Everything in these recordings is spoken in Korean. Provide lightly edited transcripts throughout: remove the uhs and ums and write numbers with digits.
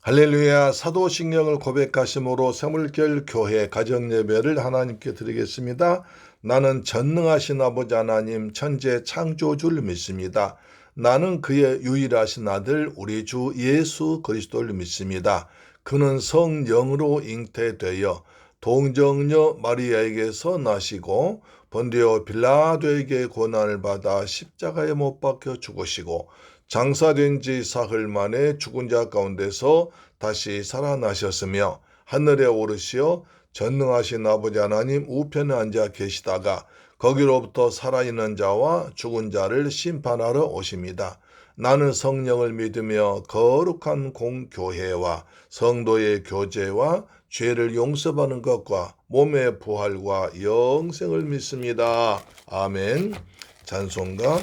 할렐루야. 사도신경을 고백하심으로 새물결 교회 가정예배를 하나님께 드리겠습니다. 나는 전능하신 아버지 하나님 천재 창조주를 믿습니다. 나는 그의 유일하신 아들 우리 주 예수 그리스도를 믿습니다. 그는 성령으로 잉태되어 동정녀 마리아에게서 나시고 본디오 빌라도에게 고난을 받아 십자가에 못 박혀 죽으시고 장사된 지 사흘 만에 죽은 자 가운데서 다시 살아나셨으며 하늘에 오르시어 전능하신 아버지 하나님 우편에 앉아 계시다가 거기로부터 살아있는 자와 죽은 자를 심판하러 오십니다. 나는 성령을 믿으며 거룩한 공교회와 성도의 교제와 죄를 용서받는 것과 몸의 부활과 영생을 믿습니다. 아멘. 찬송가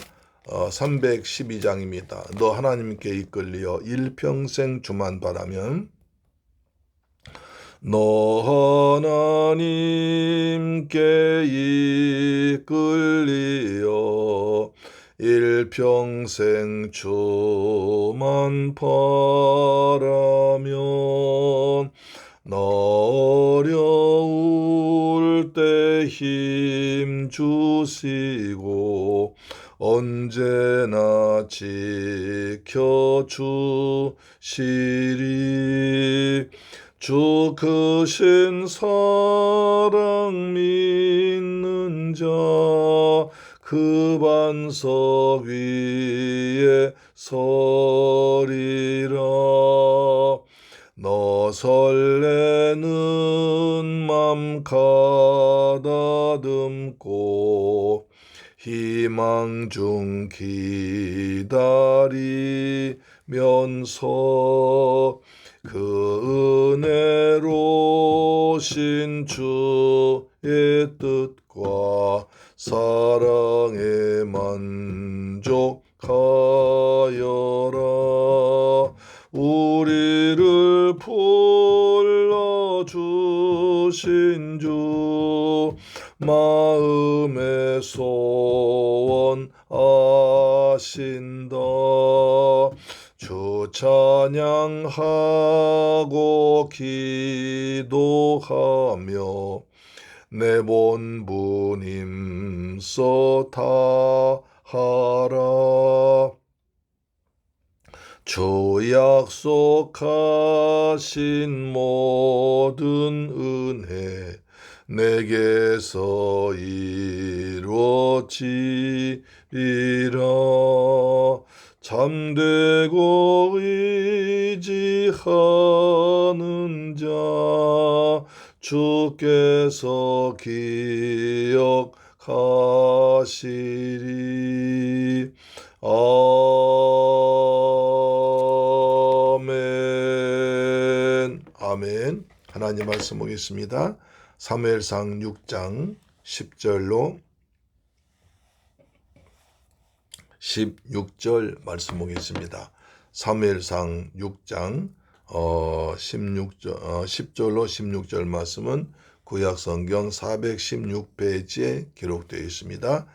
312장입니다. 너 하나님께 이끌리어 일평생 주만 바라면. 너 하나님께 이끌리어 일평생 주만 바라면 너 어려울 때 힘 주시고 언제나 지켜주시리. 주 크신 사랑 믿는 자 그 반석 위에 서리라. 너 설레는 맘 가다듬고 희망 중 기다리면서 그 은혜로신 주의 뜻과 사랑에 만족하여라. 우리를 불러주신 주 마음의 소원 아신다. 주 찬양하고 기도하며 내 본분 힘써 다하라. 주 약속하신 모든 은혜 내게서 이루어지리라. 잠되고 의지하는 자 주께서 기억하시리. 아멘. 아멘. 하나님 말씀 보겠습니다. 사무엘상 6장 10절로 16절 말씀 보겠습니다. 사무엘상 6장 10절로 16절 말씀은 구약성경 416페이지에 기록되어 있습니다.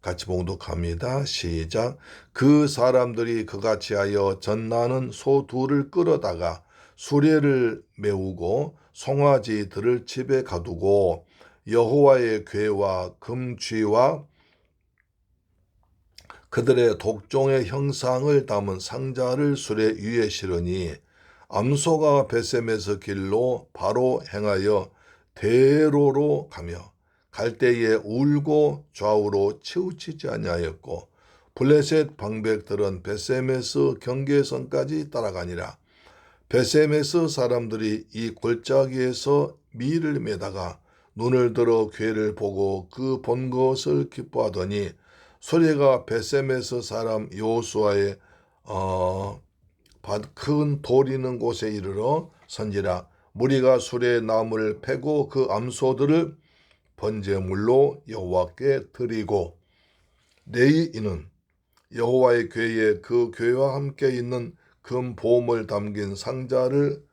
같이 봉독합니다. 시작. 그 사람들이 그같이 하여 전나는 소 둘을 끌어다가 수레를 메우고 송아지들을 집에 가두고 여호와의 궤와 금쥐와 그들의 독종의 형상을 담은 상자를 수레 위에 실으니 암소가 베셈에서 길로 바로 행하여 대로로 가며 갈 때에 울고 좌우로 치우치지 아니하였고 블레셋 방백들은 베셈에서 경계선까지 따라가니라. 베셈에서 사람들이 이 골짜기에서 밀을 매다가 눈을 들어 궤를 보고 그 본 것을 기뻐하더니 수레가 베셈에서 사람 여호수아의 큰 돌 있는 곳에 이르러 선지라. 무리가 수레의 나무를 패고 그 암소들을 번제물로 여호와께 드리고 내이 이는 여호와의 궤에 그 궤와 함께 있는 금 보물 담긴 상자를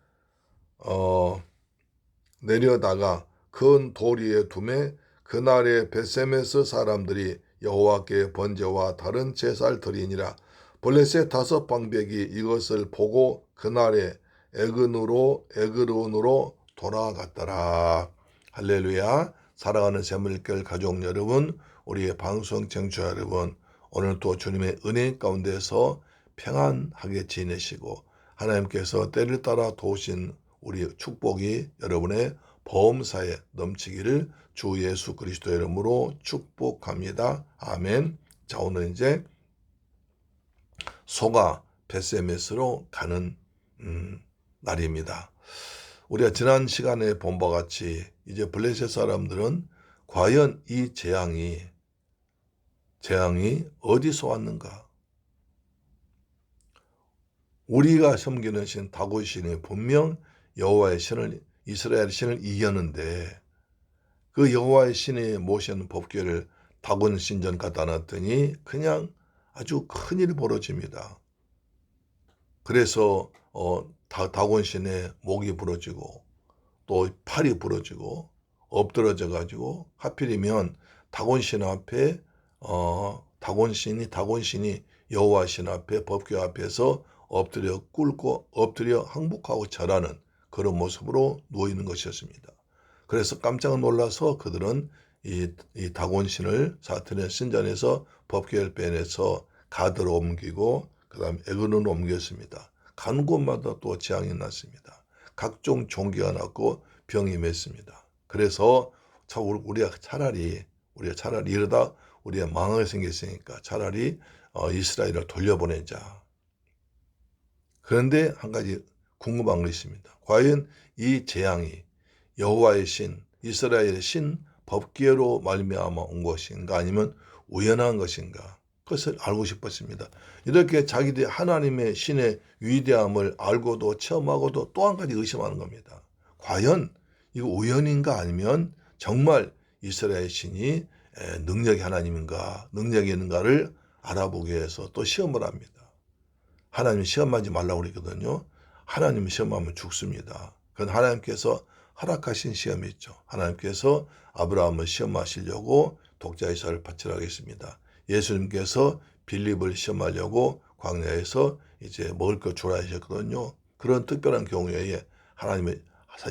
내려다가 큰 돌 위에 두매 그날에 베셈에서 사람들이 여호와께 번제와 다른 제사를 드리니라. 블레셋 5방백이 이것을 보고 그날에 에그론으로 돌아갔더라. 할렐루야. 사랑하는 새물결 가족 여러분, 우리의 방송 청취자 여러분, 오늘도 주님의 은혜 가운데서 평안하게 지내시고 하나님께서 때를 따라 도우신 우리 축복이 여러분의 보험사에 넘치기를 주 예수 그리스도 이름으로 축복합니다. 아멘. 자, 오늘 이제 소가 베세메스로 가는 날입니다. 우리가 지난 시간에 본 바와 같이 이제 블레셋 사람들은 과연 이 재앙이 어디서 왔는가? 우리가 섬기는 신 다곤 신이 분명 여호와의 신을, 이스라엘 신을 이겼는데 그 여호와의 신이 모시는 법궤를 다곤 신전 갖다 놨더니 그냥 아주 큰일이 벌어집니다. 그래서 다곤 신의 목이 부러지고 또 팔이 부러지고 엎드러져 가지고 하필이면 다곤 신 앞에 다곤 신이 여호와 신 앞에 법궤 앞에서 엎드려 꿇고 엎드려 항복하고 절하는 그런 모습으로 누워 있는 것이었습니다. 그래서 깜짝 놀라서 그들은 이 다곤 신을 사탄의 신전에서 법궤를 빼내서 가드로 옮기고 그다음에 에그론으로 옮겼습니다. 가는 곳마다 또 재앙이 났습니다. 각종 종기가 났고 병이 맺습니다. 그래서 우리가 차라리 이러다 우리가 망하게 생겼으니까 차라리 이스라엘을 돌려보내자. 그런데 한 가지 궁금한 것이 있습니다. 과연 이 재앙이 여호와의 신, 이스라엘의 신 법궤로 말미암아 온 것인가 아니면 우연한 것인가? 그것을 알고 싶었습니다. 이렇게 자기들이 하나님의 신의 위대함을 알고도 체험하고도 또 한 가지 의심하는 겁니다. 과연 이거 우연인가 아니면 정말 이스라엘 신이 능력이 하나님인가, 능력이 있는가를 알아보기 위해서 또 시험을 합니다. 하나님 시험하지 말라고 그러거든요. 하나님 시험하면 죽습니다. 그건 하나님께서 허락하신 시험이 있죠. 하나님께서 아브라함을 시험하시려고 독자 이삭을 바치라고 했습니다. 예수님께서 빌립을 시험하려고 광야에서 이제 먹을 것 주라 하셨거든요. 그런 특별한 경우에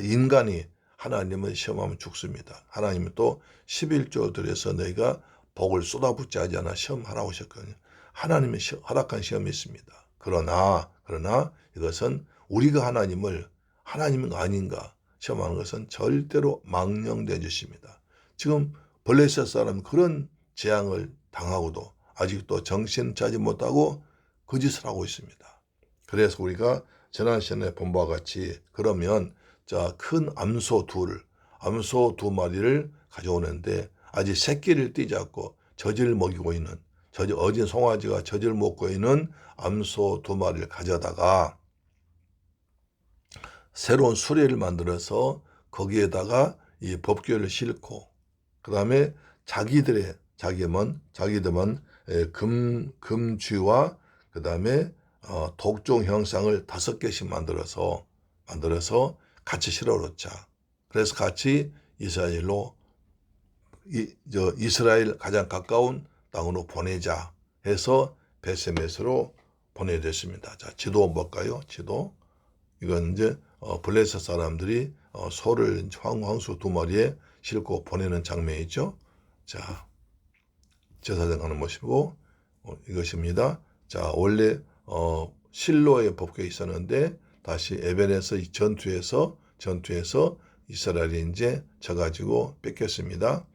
인간이 하나님을 시험하면 죽습니다. 하나님은 또 11조 들여서 너희가 복을 쏟아붓지 하지 않아 시험하라고 하셨거든요. 하나님의 허락한 시험이 있습니다. 그러나 이것은 우리가 하나님인가 아닌가 시험하는 것은 절대로 망령되어 주십니다. 지금 블레셋 사람 그런 재앙을 당하고도 아직도 정신 차지 못하고 거짓을 하고 있습니다. 그래서 우리가 지난 시간에 본 바와 같이 그러면 큰 암소 두 마리를 가져오는데 아직 새끼를 띠지 않고 젖을 먹이고 있는 어진 송아지가 젖을 먹고 있는 암소 두 마리를 가져다가 새로운 수레를 만들어서 거기에다가 이 법궤를 싣고 그 다음에 자기들만 금쥐와 그 다음에 독종 형상을 5개씩 만들어서 같이 실어놓자. 그래서 같이 이스라엘 가장 가까운 땅으로 보내자 해서 베세메스로 보내됐습니다. 자, 지도 한번 볼까요? 지도. 이건 이제 블레셋 사람들이 소를 황수 2마리에 싣고 보내는 장면이죠. 자, 제사장 가는 모습이고 이것입니다. 자, 원래 실로에 법궤 있었는데 다시 에벤에서 이 전투에서 이스라엘이 이제 져가지고 뺏겼습니다.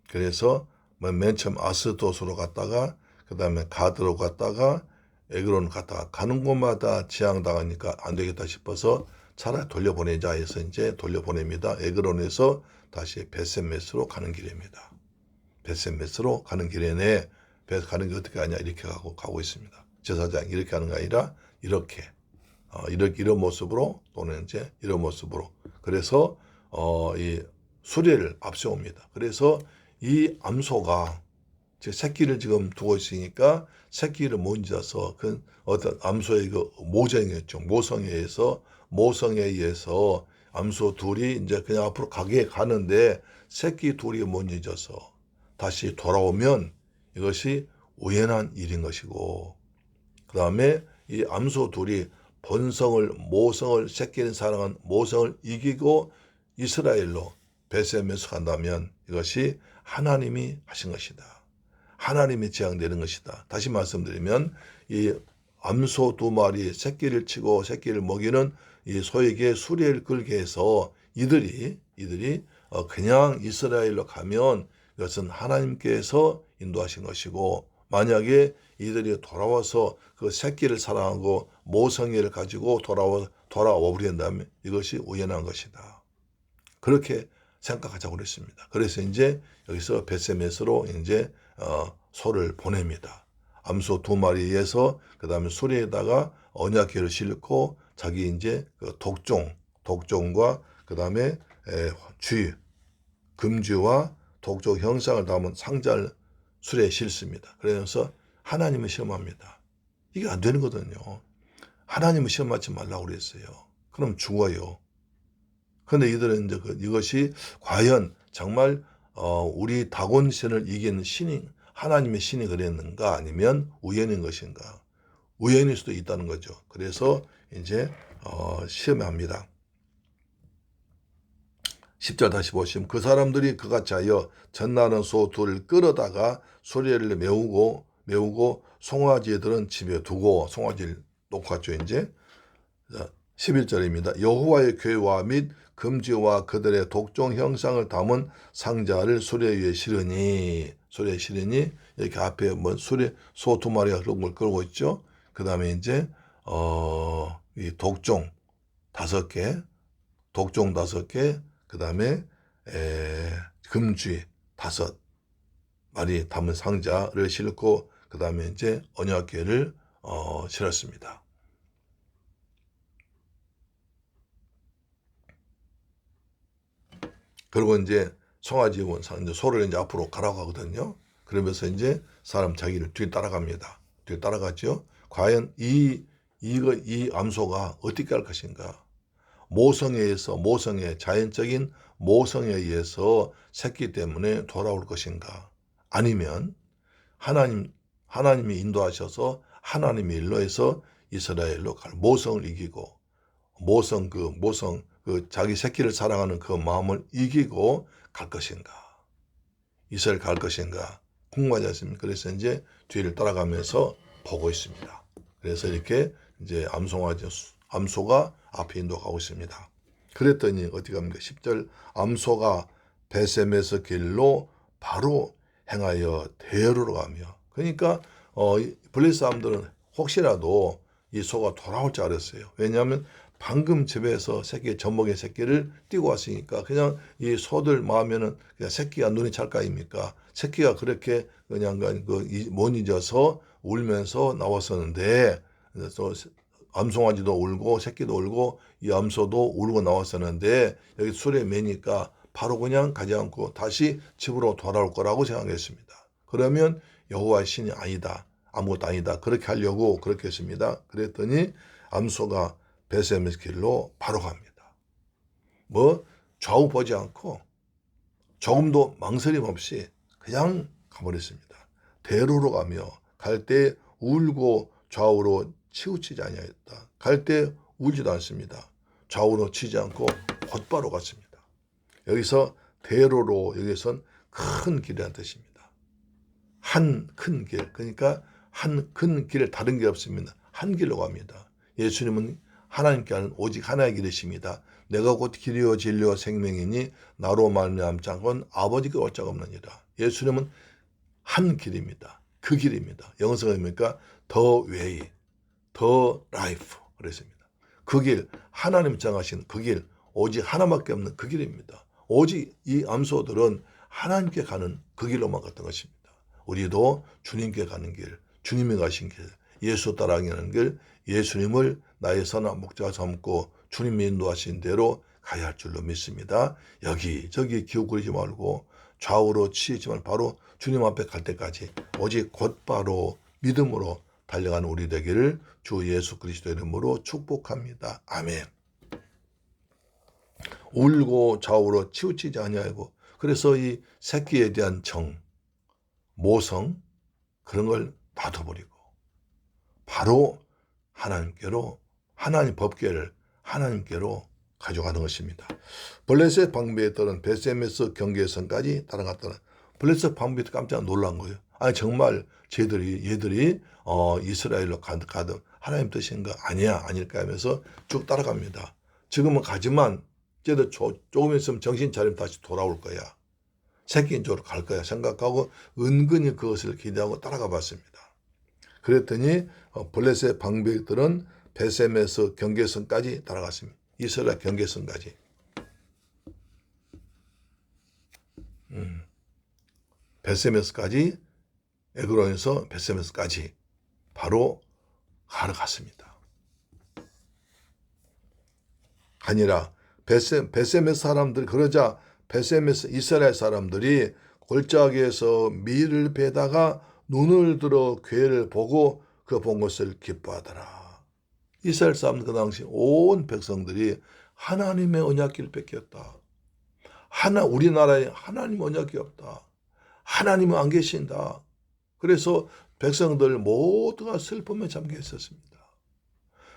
그래서 맨 처음 아스도스로 갔다가 그 다음에 가드로 갔다가 에그론 갔다가 가는 곳마다 재앙당하니까 안 되겠다 싶어서 차라리 돌려보내자 해서 이제 돌려보냅니다. 에그론에서 다시 베세메스로 가는 길입니다. 베세메스로 가는 길에 가는 게 어떻게 하냐 이렇게 가고 있습니다. 제사장 이렇게 하는 게 아니라 이런 모습으로 또는 이제 이런 모습으로 그래서 이 수레를 앞세웁니다. 그래서 이 암소가 새끼를 지금 두고 있으니까 새끼를 못 잊어서 그 어떤 암소의 그 모성이었죠. 모성에 의해서 암소 둘이 이제 그냥 앞으로 가는데 새끼 둘이 못 잊어서 다시 돌아오면 이것이 우연한 일인 것이고 그 다음에 이 암소 둘이 본성을 모성을 새끼를 사랑한 모성을 이기고 이스라엘로 베셈에서 간다면 이것이 하나님이 하신 것이다. 하나님이 재앙되는 것이다. 다시 말씀드리면 이 암소 2마리 새끼를 치고 새끼를 먹이는 이 소에게 수레를 끌게 해서 이들이 그냥 이스라엘로 가면 이것은 하나님께서 인도하신 것이고, 만약에 이들이 돌아와서 그 새끼를 사랑하고 모성애를 가지고 돌아와 버린다면 이것이 우연한 것이다. 그렇게 생각하자고 그랬습니다. 그래서 이제 여기서 베세메스로 이제 소를 보냅니다. 암소 2마리에서 그 다음에 수레에다가 언약궤를 싣고 자기 이제 그 독종과 그 다음에 금쥐와 독종 형상을 담은 상자를 수레에 싣습니다. 그래서 하나님을 시험합니다. 이게 안 되는 거거든요. 하나님을 시험하지 말라고 그랬어요. 그럼 죽어요. 그런데 이들은 이제 이것이 과연 정말 우리 다곤신을 이기는 신이 하나님의 신이 그랬는가 아니면 우연인 것인가? 우연일 수도 있다는 거죠. 그래서 이제 시험합니다. 10절 다시 보시면 그 사람들이 그같이 하여 전나는 소 둘을 끌어다가 수레를 메우고 송아지들은 집에 두고 송아지를 놓고 갔죠. 이제 11절입니다. 여호와의궤와 및 금지와 그들의 독종 형상을 담은 상자를 수레 위에 실으니 이렇게 앞에 수레 소 2마리가 그런 걸 끌고 있죠. 그 다음에 이제 이 독종 5개, 그 다음에 금쥐 5마리 담은 상자를 싣고 그 다음에 이제 언약궤를 실었습니다. 그리고 이제 송아지 원상 이제 소를 이제 앞으로 가라고 하거든요. 그러면서 이제 사람 자기를 뒤에 따라갑니다. 뒤에 따라갔죠. 과연 이 암소가 어떻게 할 것인가? 모성에 자연적인 모성에 의해서 새끼 때문에 돌아올 것인가? 아니면 하나님이 인도하셔서 하나님의 일로 해서 이스라엘로 갈 모성을 이기고 자기 새끼를 사랑하는 그 마음을 이기고 갈 것인가? 이스라엘 갈 것인가? 궁금하지 않습니까? 그래서 이제 뒤를 따라가면서 보고 있습니다. 그래서 이렇게 이제 암소가 앞에 인도가고 있습니다. 그랬더니 어떻게 합니까? 10절 암소가 베셈에서 길로 바로 행하여 대로로 가며, 그러니까 블레스 사람들은 혹시라도 이 소가 돌아올 줄 알았어요. 왜냐하면 방금 집에서 젖먹이 새끼를 띄고 왔으니까 그냥 이 소들 마음에는 그냥 새끼가 눈이 찰까 아닙니까? 새끼가 그렇게 그냥 못 잊어서 울면서 나왔었는데, 또 암송아지도 울고 새끼도 울고 이 암소도 울고 나왔었는데 여기 술에 매니까 바로 그냥 가지 않고 다시 집으로 돌아올 거라고 생각했습니다. 그러면 여호와의 신이 아니다, 아무것도 아니다, 그렇게 하려고 그렇게 했습니다. 그랬더니 암소가 베셈의 길로 바로 갑니다. 좌우 보지 않고 조금도 망설임 없이 그냥 가버렸습니다. 대로로 가며 갈 때 울고 좌우로 치우치지 아니하였다. 갈 때 울지도 않습니다. 좌우로 치지 않고 곧바로 갔습니다. 여기서 대로로, 여기선 큰 길이라는 뜻입니다. 한 큰 길, 그러니까 한 큰 길, 다른 게 없습니다. 한 길로 갑니다. 예수님은 하나님께 하는 오직 하나의 길이십니다. 내가 곧 길이요 진리요 생명이니 나로 말미암지 않고는 아버지께 올 자가 없느니라. 예수님은 한 길입니다. 그 길입니다. 영어서가 뭡니까? The way, the life 그랬습니다. 그 길, 하나님 정하신 그 길, 오직 하나밖에 없는 그 길입니다. 오직 이 암소들은 하나님께 가는 그 길로만 갔던 것입니다. 우리도 주님께 가는 길, 주님이 가신 길, 예수 따라가는 길, 예수님을 나의 선한 목자 삼고 주님이 인도하신 대로 가야 할 줄로 믿습니다. 여기저기 기웃거리지 말고 좌우로 치이지만 바로 주님 앞에 갈 때까지 오직 곧바로 믿음으로 달려가는 우리 되기를 주 예수 그리스도 이름으로 축복합니다. 아멘. 울고 좌우로 치우치지 아니하고, 그래서 이 새끼에 대한 모성 그런 걸 놔둬버리고 바로 하나님 법궤를 하나님께로 가져가는 것입니다. 블레셋 방비에 따른 베세메스 경계선까지 따라갔다는 블레셋 방비에 깜짝 놀란 거예요. 아니 정말 얘들이 이스라엘로 가든 하나님 뜻인가 아닐까 하면서 쭉 따라갑니다. 지금은 가지만 쟤도 조금 있으면 정신 차리면 다시 돌아올 거야. 새끼인 쪽으로 갈 거야 생각하고 은근히 그것을 기대하고 따라가 봤습니다. 그랬더니 블레셋 방백들은 베세메스 경계선까지 따라갔습니다. 이스라엘 경계선까지. 베세메스까지, 에그론에서 베세메스까지 바로 가러 갔습니다. 아니라 베세메스 사람들 그러자 베세메스 이스라엘 사람들이 골짜기에서 밀을 베다가 눈을 들어 궤를 보고 그 본 것을 기뻐하더라. 이스라엘 사람들 그 당시 온 백성들이 하나님의 언약궤를 뺏겼다. 우리나라에 하나님 언약궤 없다. 하나님은 안 계신다. 그래서 백성들 모두가 슬픔에 잠겨 있었습니다.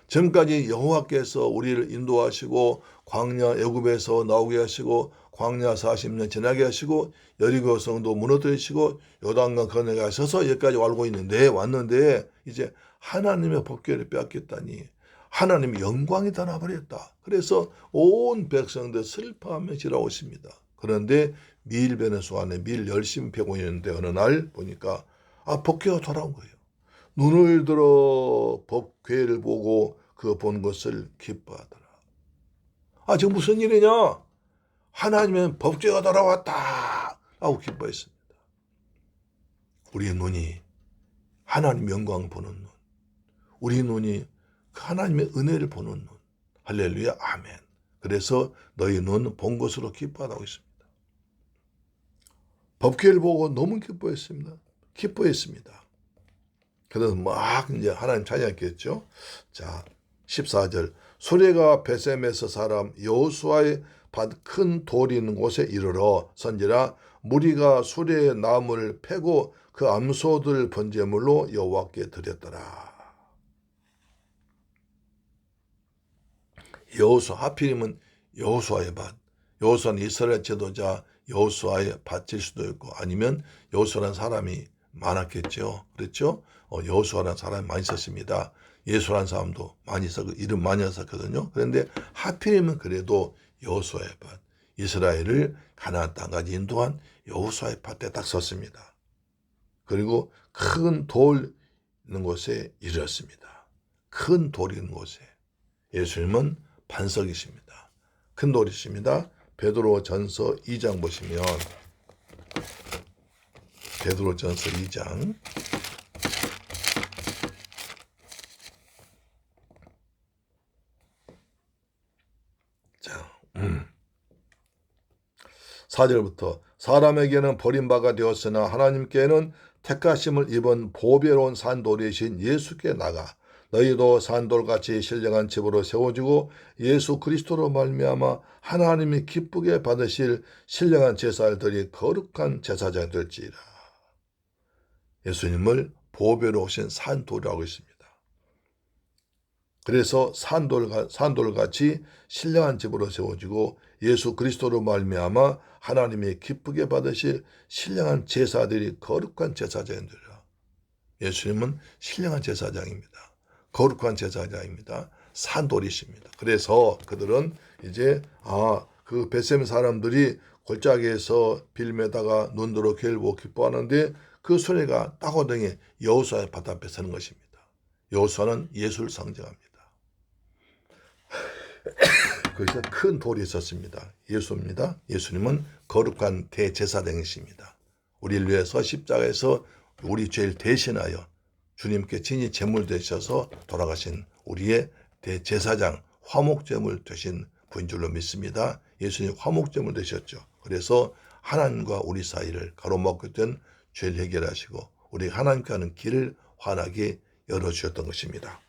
지금까지 여호와께서 우리를 인도하시고 광야 애굽에서 나오게 하시고 광야 40년 지나게 하시고 여리고 성도 무너뜨리시고 요단강 건너게 하셔서 여기까지 왔는데 이제 하나님의 법궤를 빼앗겼다니 하나님의 영광이 다 나버렸다. 그래서 온 백성들 슬퍼하며 지나고 있습니다. 그런데 밀 베는 수안에 밀 열심히 베고 있는데 어느 날 보니까 법궤가 돌아온 거예요. 눈을 들어 법궤를 보고 그 본 것을 기뻐하더라. 지금 무슨 일이냐? 하나님의 법궤가 돌아왔다 하고 기뻐했습니다. 우리의 눈이 하나님 영광을 보는 눈, 우리 눈이 하나님의 은혜를 보는 눈. 할렐루야 아멘. 그래서 너희 눈 본 것으로 기뻐하다고 있습니다. 법궤를 보고 너무 기뻐했습니다. 그래서 막 이제 하나님 찬양했겠죠. 자, 14절. 수레가 베세메스 사람 여호수아의 밭 큰 돌이 있는 곳에 이르러 선지라 무리가 수레의 나무를 패고 그 암소들 번제물로 여호와께 드렸더라. 여호수아 하필이면 여호수아의 밭. 여호수아는 이스라엘 지도자 여호수아의 밭일 수도 있고 아니면 여호수아라는 사람이 많았겠죠. 그렇죠? 여호수아라는 사람이 많이 있었습니다. 예수라는 사람도 많이 있었고 이름 많이 썼거든요. 그런데 하필이면 그래도 여호수아의 밭, 이스라엘을 가나안 땅까지 인도한 여호수아의 밭에 딱 섰습니다. 그리고 큰 돌 있는 곳에 이르렀습니다. 큰 돌이 있는 곳에 예수님은 반석이십니다. 큰 돌이 있습니다. 베드로전서 2장 보시면 베드로전서 2장 자, 4절부터 사람에게는 버림바가 되었으나 하나님께는 택하심을 입은 보배로운 산돌이신 예수께 나가 너희도 산돌같이 신령한 집으로 세워지고 예수 그리스도로 말미암아 하나님이 기쁘게 받으실 신령한 제사들이 거룩한 제사장이 될지라. 예수님을 보배로우신 산돌이라고 있습니다. 그래서 산돌같이 신령한 집으로 세워지고 예수 그리스도로 말미암아 하나님이 기쁘게 받으실 신령한 제사들이 거룩한 제사장이되리라. 예수님은 신령한 제사장입니다. 거룩한 제사장입니다. 산돌이십니다. 그래서 그들은 이제 그 베셈 사람들이 골짜기에서 빌메다가 눈으로 궤를 기뻐하는데 그 수레가 따고등에 여호수아의 밭 앞에 서는 것입니다. 여호수아는 예수를 상징합니다. 거기서 큰 돌이 있었습니다. 예수입니다. 예수님은 거룩한 대제사장이십니다. 우리를 위해서 십자가에서 우리 죄를 대신하여 주님께 친히 제물 되셔서 돌아가신 우리의 대제사장, 화목제물 되신 분인 줄로 믿습니다. 예수님 화목제물 되셨죠. 그래서 하나님과 우리 사이를 가로막고 된 죄를 해결하시고 우리 하나님께 하는 길을 환하게 열어주셨던 것입니다.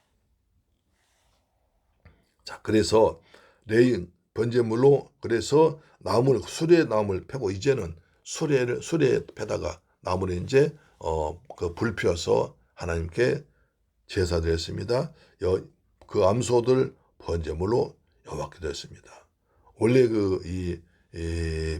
자, 그래서 레인 번제물로 그래서 수레 나무를 패고 이제는 수레에 패다가 나무를 이제 불 피워서 하나님께 제사드렸습니다. 그 암소들 번제물로 여호와께 드렸습니다. 원래 이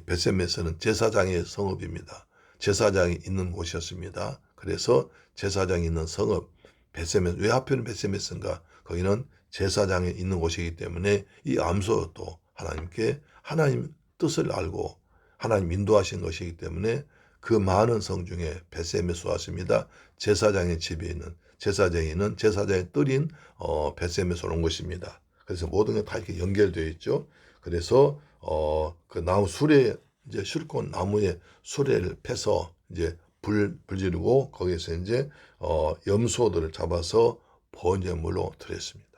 벳세메스는 제사장의 성읍입니다. 제사장이 있는 곳이었습니다. 그래서 제사장이 있는 성읍 벳세메스, 왜 하필 벳세메스인가? 거기는 제사장이 있는 곳이기 때문에 이 암소도 하나님께 하나님 뜻을 알고 하나님 인도하신 것이기 때문에 그 많은 성 중에 벳세메스 왔습니다. 제사장의 집에 있는 제사장이 제사장의 뜰인 벳세메스로 온 것입니다. 그래서 모든 게 다 이렇게 연결되어 있죠. 그래서 그 나무 수레 이제 실컷 나무에 수레를 패서 이제 불 지르고 거기에서 이제 염소들을 잡아서 번제물로 드렸습니다.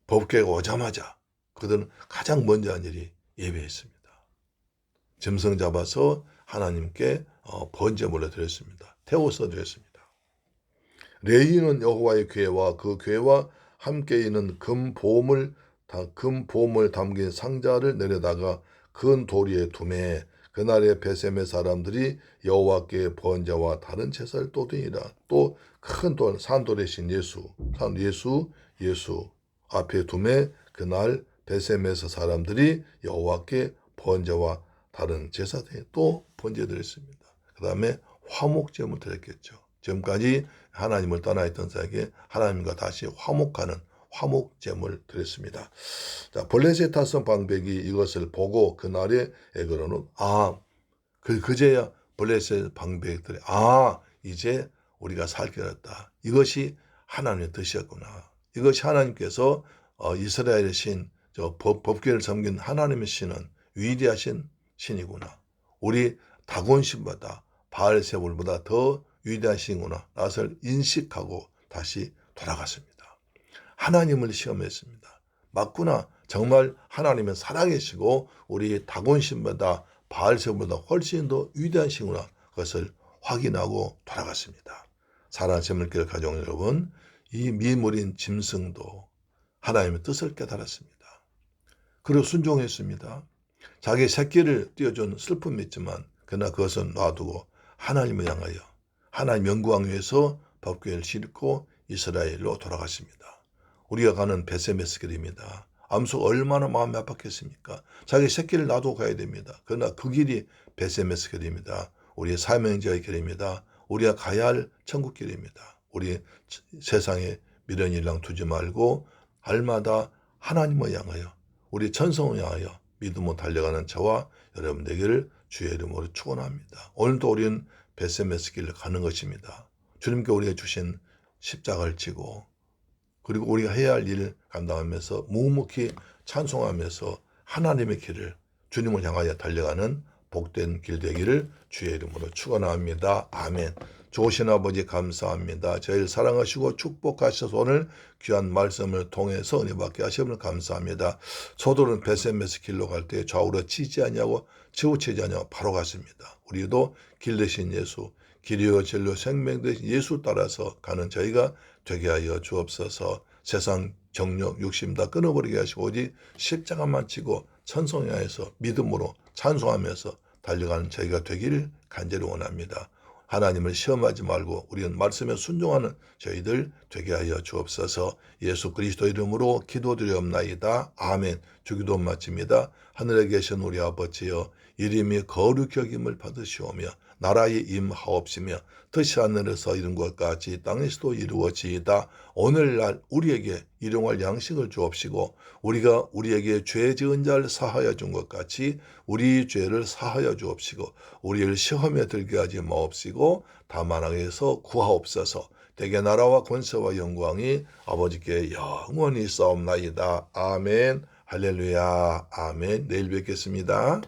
법궤가 오자마자 그들은 가장 먼저 한 일이 예배했습니다. 짐승 잡아서 하나님께 번제물로 드렸습니다. 태워서 드렸습니다. 레위인은 여호와의 궤와 그 궤와 함께 있는 금보물 담긴 상자를 내려다가 큰 도리에 두매 그날에 베셈의 사람들이 여호와께 번제와 다른 제사를 또 드니라. 또 큰 돌 산돌이신 예수 앞에 두매 그날 베셈에서 사람들이 여호와께 번제와 다른 제사 또 번제 드렸습니다. 그 다음에 화목제물 드렸겠죠. 지금까지 하나님을 떠나 있던 자에게 하나님과 다시 화목하는 화목제물 드렸습니다. 자, 블레셋 타선 방백이 이것을 보고 그날에 에그로는 그제야 블레셋 방백들이 이제 우리가 살게 됐다. 이것이 하나님의 뜻이었구나. 이것이 하나님께서 이스라엘의 신, 법궤를 섬긴 하나님의 신은 위대하신 신이구나. 우리 다곤신보다 바알세불보다 더 위대한 신이구나. 나를 인식하고 다시 돌아갔습니다. 하나님을 시험했습니다. 맞구나. 정말 하나님은 살아계시고 우리 다곤신보다 바알세불보다 훨씬 더 위대한 신이구나. 그것을 확인하고 돌아갔습니다. 사랑하는 제물교회 가족 여러분, 이 미물인 짐승도 하나님의 뜻을 깨달았습니다. 그리고 순종했습니다. 자기 새끼를 띄워준 슬픔이 있지만 그러나 그것은 놔두고 하나님을 향하여 하나님 영광 위해서 법궤를 싣고 이스라엘로 돌아갔습니다. 우리가 가는 벳세메스 길입니다. 암소가 얼마나 마음이 아팠겠습니까? 자기 새끼를 놔두고 가야 됩니다. 그러나 그 길이 벳세메스 길입니다. 우리의 사명자의 길입니다. 우리가 가야 할 천국 길입니다. 우리 세상에 미련 일랑 두지 말고 날마다 하나님을 향하여 우리 천성을 향하여 믿음으로 달려가는 저와 여러분 되기를 주의 이름으로 축원합니다. 오늘도 우리는 벳세메스 길을 가는 것입니다. 주님께 우리가 주신 십자가를 지고 그리고 우리가 해야 할 일을 감당하면서 묵묵히 찬송하면서 하나님의 길을 주님을 향하여 달려가는 복된 길 되기를 주의 이름으로 축원합니다. 아멘. 좋으신 아버지 감사합니다. 저희를 사랑하시고 축복하셔서 오늘 귀한 말씀을 통해서 은혜 받게 하심을 감사합니다. 소돌은 벳세메스 길로 갈 때 좌우로 치지 아니하고 치우치지 아니하고 바로 갔습니다. 우리도 길 대신 예수, 길이요 진리요 생명 대신 예수 따라서 가는 저희가 되게 하여 주옵소서. 세상 정욕 욕심 다 끊어버리게 하시고 오직 십자가만 지고 천성향에서 믿음으로 찬송하면서 달려가는 저희가 되기를 간절히 원합니다. 하나님을 시험하지 말고 우리는 말씀에 순종하는 저희들 되게 하여 주옵소서. 예수 그리스도 이름으로 기도드리옵나이다. 아멘. 주기도 마칩니다. 하늘에 계신 우리 아버지여 이름이 거룩히 여김을 받으시오며 나라의 임하옵시며 뜻이 하늘에서 이룬 것 같이 땅에서도 이루어지이다. 오늘날 우리에게 일용할 양식을 주옵시고 우리가 우리에게 죄 지은 자를 사하여 준 것 같이 우리 죄를 사하여 주옵시고 우리를 시험에 들게 하지 마옵시고 다만 악에서 구하옵소서. 대개 나라와 권세와 영광이 아버지께 영원히 싸움나이다. 아멘. 할렐루야. 아멘. 내일 뵙겠습니다.